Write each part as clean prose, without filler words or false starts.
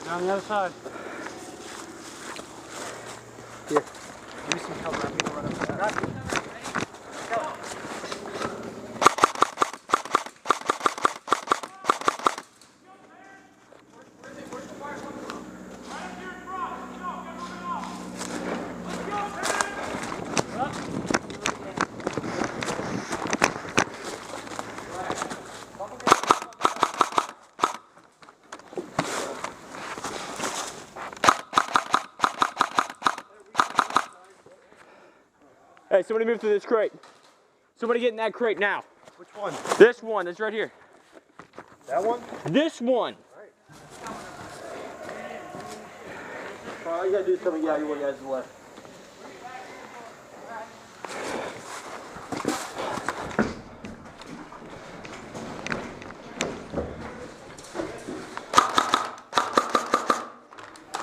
On the other side. Here. Give me some cover. I'm gonna run up the side. Hey, somebody move to this crate. Somebody get in that crate now. Which one? This one that's right here. That one? This one. All you gotta do is tell me, yeah, you want guys to the left.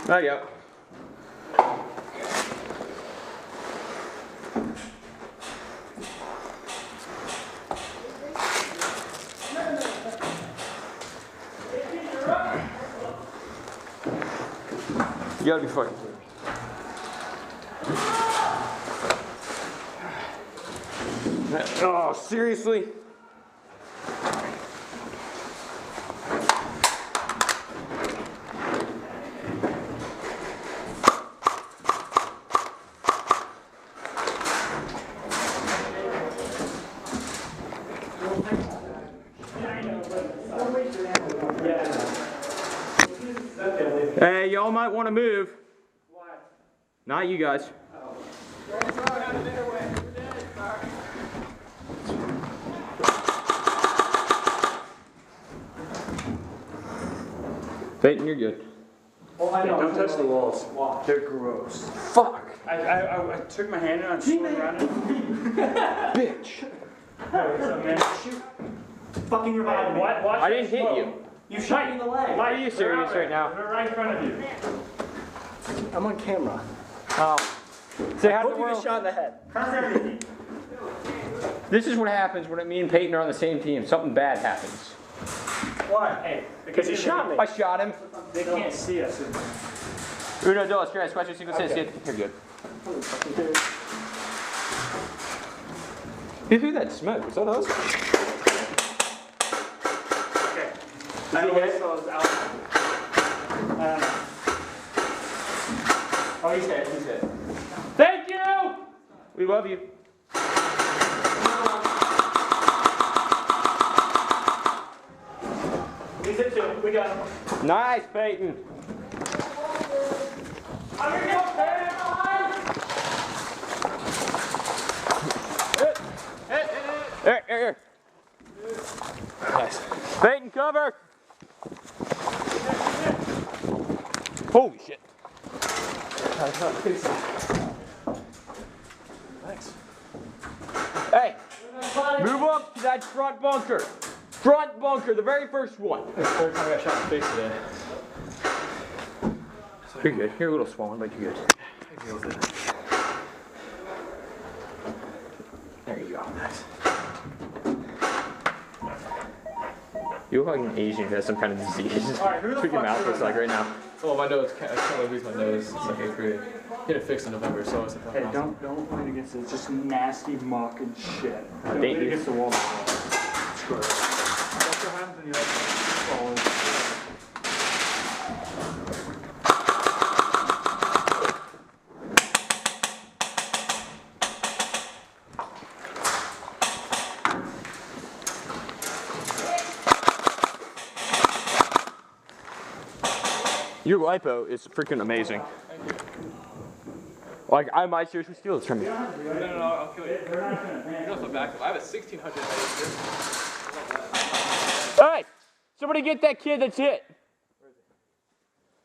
There you go. You gotta be fucking serious. Oh, seriously? Hey, y'all might want to move. Why? Not you guys. Peyton, you're good. Oh, I know. Don't touch the walls. They're gross. Fuck. I took my hand and I swung around it. Bitch. Hey, what's up, man? Shoot. Fucking revive me. I didn't hit you. You shot me in the leg. Why are you serious right now? They're right in front of you. I'm on camera. Oh. Say hi to the Hope you get world. shot in the head. This is what happens when me and Peyton are on the same team. Something bad happens. Why? Hey, Because he shot me. I shot him. They can't see us. Uno, dos, tres, cuatro, cinco, seis, siete. You're good. Who threw that smoke? Was that us? Okay. I know what I saw is out. Oh, he's hit. He's hit. Thank you! We love you. He's hit too. We got him. Nice, Peyton. I'm gonna go, Peyton. Here. Nice. Peyton, cover. Holy shit. Thanks. Hey, move up to that front bunker. Front bunker, the very first one. That's the third time I got shot in the face today. You're good. You're a little swollen, but you're good. I deal with it. There you go. Nice. You look like an Asian who has some kind of disease. Alright, who the That's what your fuck's mouth looks like right now. Oh, my nose. I can't lose my nose since like 8th grade. Get it fixed in November, so it's a Hey, don't fight against it. It's just nasty muck and shit. Don't Thank lean you. against the wall. Screw it. That's what happens when you like falling. Your lipo is freaking amazing. Like, I might seriously steal this from you. No, I'll kill you. You don't feel back. I have a 1600 head. Hey! Somebody get that kid that's hit.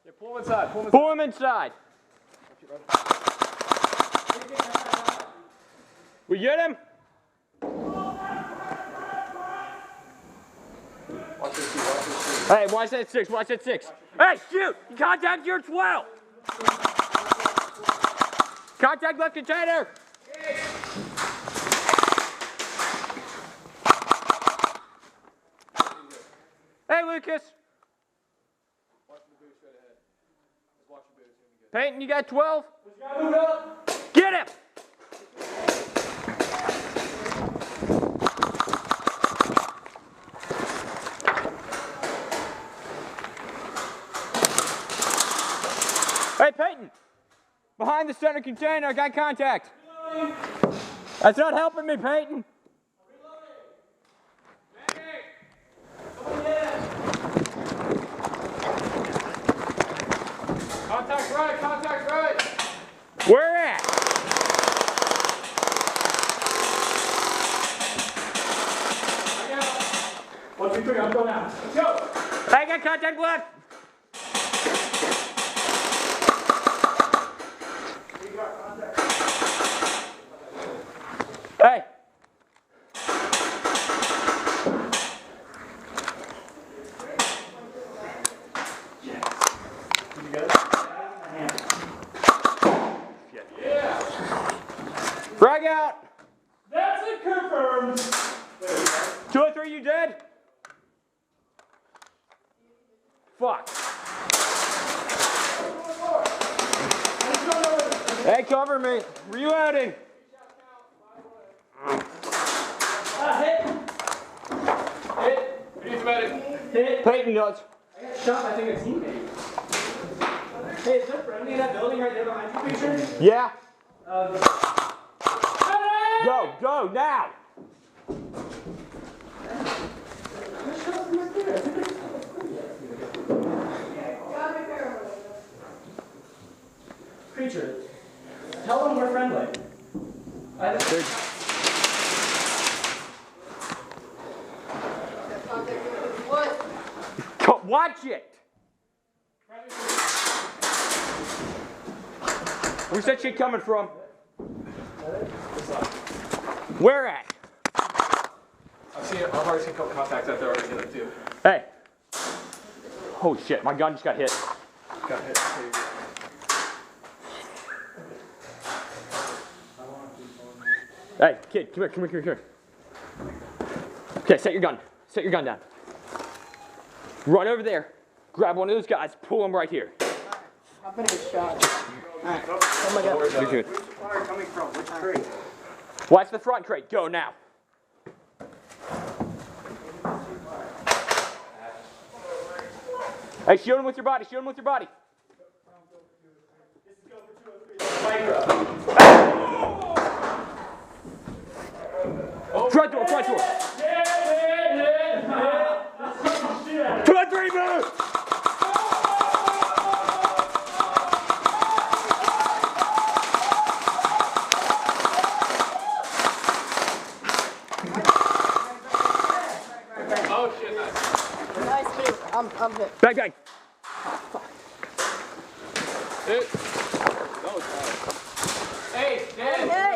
Yeah, pull him inside. Pull him inside. We get him? Watch this, watch this. Hey, watch that 6, watch that 6. Hey, shoot! Contact your 12! Contact left container! Hey, Lucas! Watch the boot straight ahead. Peyton, you got 12? Move up. Get him! Hey, Peyton! Behind the center container, I got contact. That's not helping me, Peyton. Contact right, contact right. Where at? One, two, three, I'm going out. Let's go. I got contact left. Hey. Frag out. That's it, confirmed. 2 or 3, you dead? Fuck. Hey, cover me. Reloading. Hit. Peyton nuts. I got shot by, I think, a teammate. Hey, is there friendly in that building right there behind you, picture? Yeah. Go, now. Creature, tell them we're friendly. Watch it. Where's that shit coming from? Where at? I've already seen a couple contacts out there already hit too. Hey. Holy shit, my gun just got hit. Got hit. Hey, kid, come here. Okay, set your gun. Set your gun down. Run over there. Grab one of those guys. Pull him right here. I'm gonna get shot. Alright. Oh my god. You're good. Where's the fire coming from? Which crate? Watch the front crate. Go now. Hey, shield him with your body. Shield him with your body. Front door. 2 or 3, move! Oh shit, nice. Nice move. I'm hit. Bang. Hit. That was bad. Hey, Dan. Hey!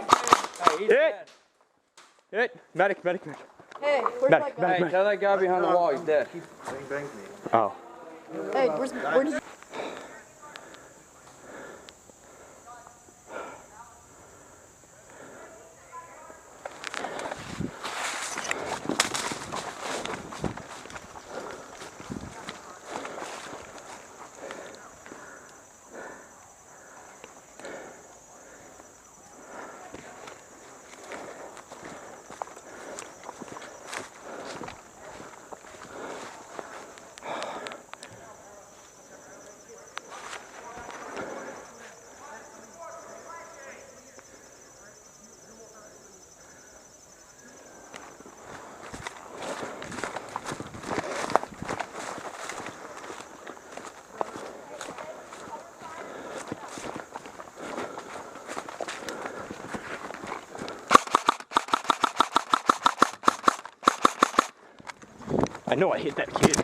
Hit. Medic. Hey, where's Medic, my gun? medic. Tell that guy behind the wall he's dead. Oh. Hey, where did you... I know I hit that kid.